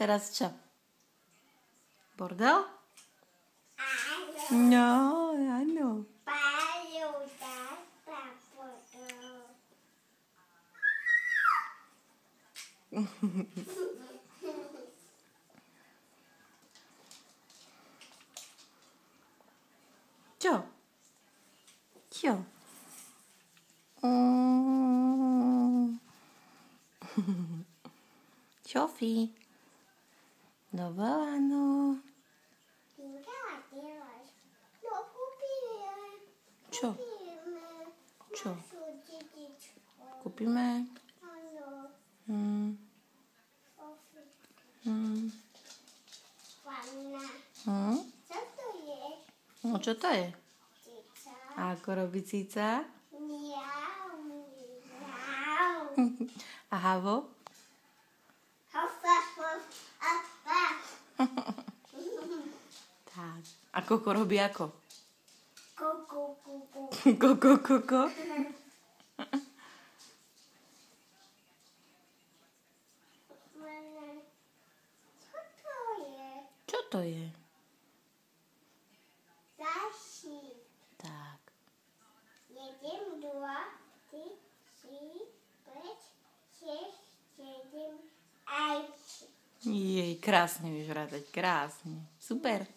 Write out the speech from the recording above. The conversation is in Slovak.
teraz čo? Bordel? Áno. No, áno. Paľuda sa bordel. Čo? Čo? Čofi? Dovoláno. No, kúpime. Čo? Kúpime. Čo? Našu dedičku. Kúpime? Áno. Panna. Co to je? No čo to je? Cica. A ako robí cica? Miau, miau. A havo? Hof, hof, hof, hof, hof. Tak. A koko robí ako? Kuku, kuku. Koko, koko. Mama, co to je? Čo to je? Zašíp. Tak. 1, 2, 3, 4, 5, 6, 7, 8. Jej, krásne vieš rátať, krásne. Super.